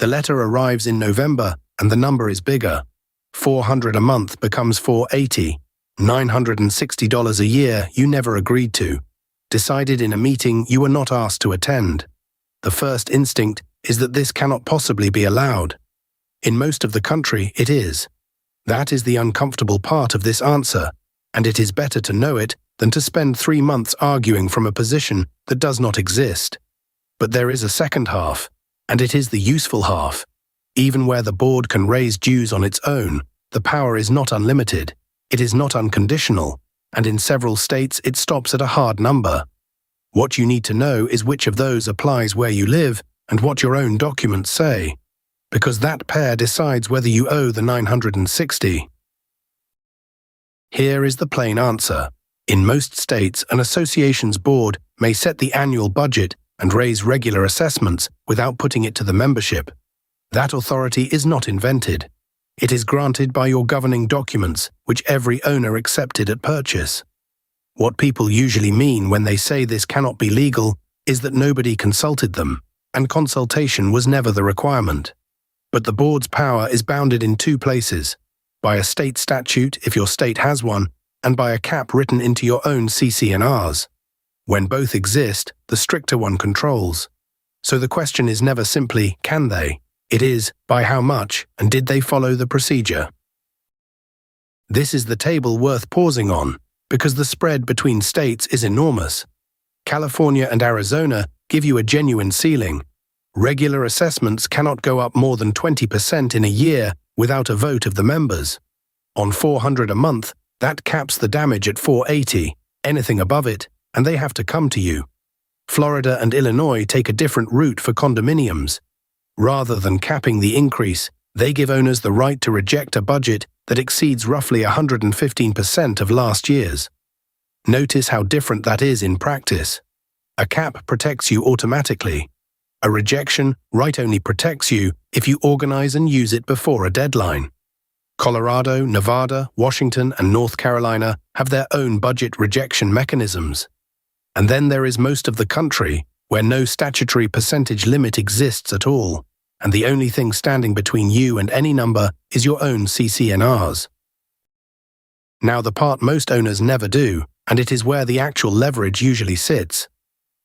The letter arrives in November and the number is bigger. $400 a month becomes $480. $960 a year you never agreed to. Decided in a meeting you were not asked to attend. The first instinct is that this cannot possibly be allowed. In most of the country, it is. That is the uncomfortable part of this answer, and it is better to know it than to spend 3 months arguing from a position that does not exist. But there is a second half, and it is the useful half. Even where the board can raise dues on its own, the power is not unlimited, it is not unconditional, and in several states it stops at a hard number. What you need to know is which of those applies where you live and what your own documents say, because that pair decides whether you owe the $960. Here is the plain answer. In most states, an association's board may set the annual budget and raise regular assessments without putting it to the membership. That authority is not invented. It is granted by your governing documents, which every owner accepted at purchase. What people usually mean when they say this cannot be legal is that nobody consulted them, and consultation was never the requirement. But the board's power is bounded in 2 places, by a state statute if your state has one, and by a cap written into your own CC&Rs. When both exist, the stricter one controls. So the question is never simply, can they? It is, by how much, and did they follow the procedure? This is the table worth pausing on, because the spread between states is enormous. California and Arizona give you a genuine ceiling. Regular assessments cannot go up more than 20% in a year without a vote of the members. On $400 a month, that caps the damage at $480, anything above it, and they have to come to you. Florida and Illinois take a different route for condominiums. Rather than capping the increase, they give owners the right to reject a budget that exceeds roughly 115% of last year's. Notice how different that is in practice. A cap protects you automatically. A rejection right only protects you if you organize and use it before a deadline. Colorado, Nevada, Washington, and North Carolina have their own budget rejection mechanisms. And then there is most of the country where no statutory percentage limit exists at all, and the only thing standing between you and any number is your own CC&Rs. Now the part most owners never do, and it is where the actual leverage usually sits.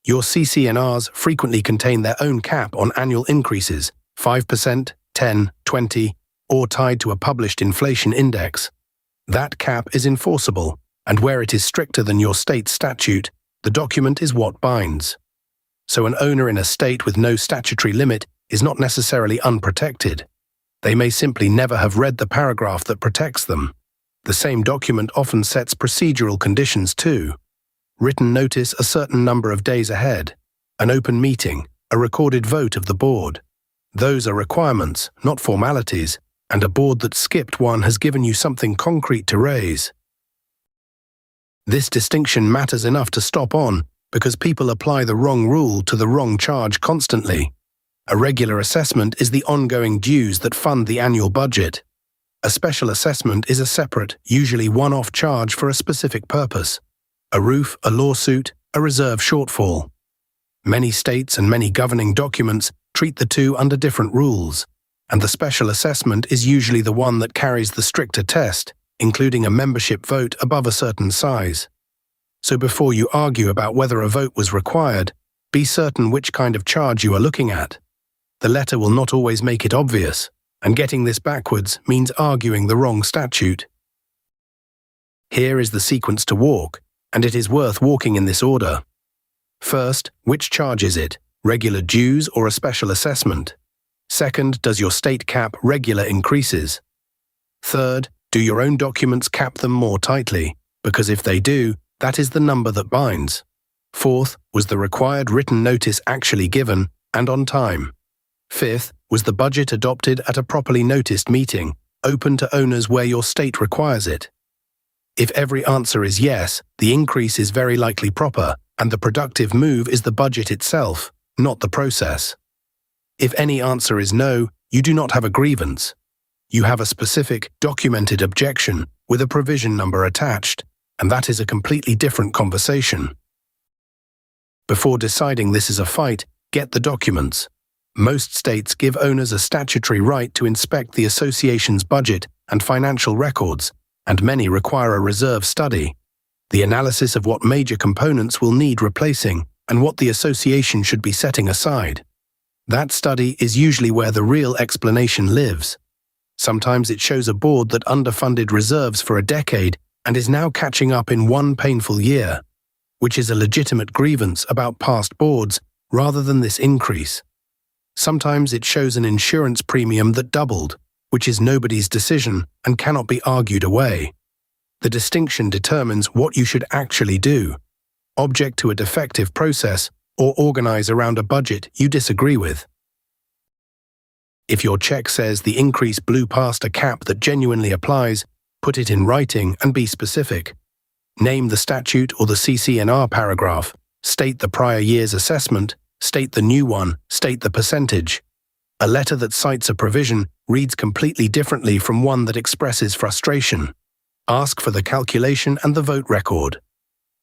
Your CC&Rs frequently contain their own cap on annual increases, 5%, 10, 20, or tied to a published inflation index. That cap is enforceable, and where it is stricter than your state statute, the document is what binds. So an owner in a state with no statutory limit is not necessarily unprotected. They may simply never have read the paragraph that protects them. The same document often sets procedural conditions too. Written notice a certain number of days ahead, an open meeting, a recorded vote of the board. Those are requirements, not formalities, and a board that skipped one has given you something concrete to raise. This distinction matters enough to stop on because people apply the wrong rule to the wrong charge constantly. A regular assessment is the ongoing dues that fund the annual budget. A special assessment is a separate, usually one-off charge for a specific purpose. A roof, a lawsuit, a reserve shortfall. Many states and many governing documents treat the two under different rules, and the special assessment is usually the one that carries the stricter test, including a membership vote above a certain size. So before you argue about whether a vote was required, be certain which kind of charge you are looking at. The letter will not always make it obvious, and getting this backwards means arguing the wrong statute. Here is the sequence to walk, and it is worth walking in this order. First, which charge is it, regular dues or a special assessment? Second, does your state cap regular increases? Third, do your own documents cap them more tightly? Because if they do, that is the number that binds. Fourth, was the required written notice actually given and on time? Fifth, was the budget adopted at a properly noticed meeting, open to owners where your state requires it? If every answer is yes, the increase is very likely proper, and the productive move is the budget itself, not the process. If any answer is no, you do not have a grievance. You have a specific, documented objection with a provision number attached, and that is a completely different conversation. Before deciding this is a fight, get the documents. Most states give owners a statutory right to inspect the association's budget and financial records, and many require a reserve study, the analysis of what major components will need replacing and what the association should be setting aside. That study is usually where the real explanation lives. Sometimes it shows a board that underfunded reserves for a decade and is now catching up in one painful year, which is a legitimate grievance about past boards rather than this increase. Sometimes it shows an insurance premium that doubled, which is nobody's decision and cannot be argued away. The distinction determines what you should actually do, object to a defective process or organize around a budget you disagree with. If your check says the increase blew past a cap that genuinely applies, put it in writing and be specific. Name the statute or the CC&R paragraph, state the prior year's assessment, state the new one, state the percentage. A letter that cites a provision reads completely differently from one that expresses frustration. Ask for the calculation and the vote record.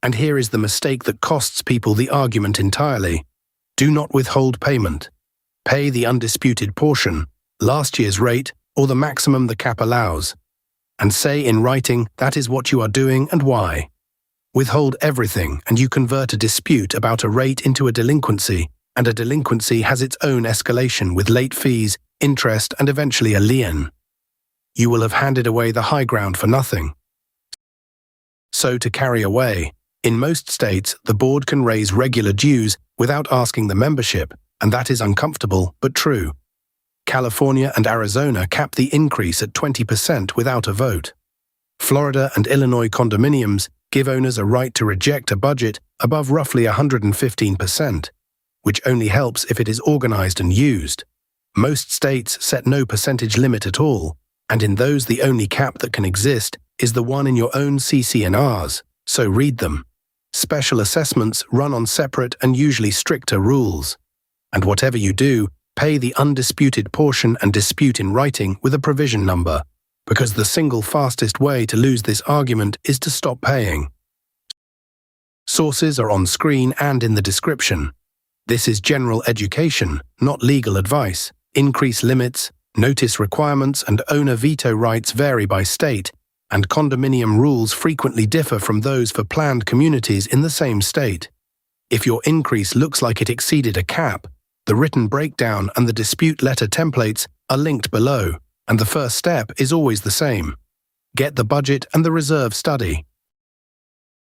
And here is the mistake that costs people the argument entirely. Do not withhold payment. Pay the undisputed portion, last year's rate, or the maximum the cap allows. And say in writing that is what you are doing and why. Withhold everything and you convert a dispute about a rate into a delinquency, and a delinquency has its own escalation with late fees, interest, and eventually a lien. You will have handed away the high ground for nothing. So to carry away, in most states, the board can raise regular dues without asking the membership, and that is uncomfortable but true. California and Arizona cap the increase at 20% without a vote. Florida and Illinois condominiums give owners a right to reject a budget above roughly 115%, which only helps if it is organized and used. Most states set no percentage limit at all, and in those the only cap that can exist is the one in your own CC&Rs, so read them. Special assessments run on separate and usually stricter rules. And whatever you do, pay the undisputed portion and dispute in writing with a provision number, because the single fastest way to lose this argument is to stop paying. Sources are on screen and in the description. This is general education, not legal advice. Increase limits, notice requirements, and owner veto rights vary by state, and condominium rules frequently differ from those for planned communities in the same state. If your increase looks like it exceeded a cap, the written breakdown and the dispute letter templates are linked below, and the first step is always the same. Get the budget and the reserve study.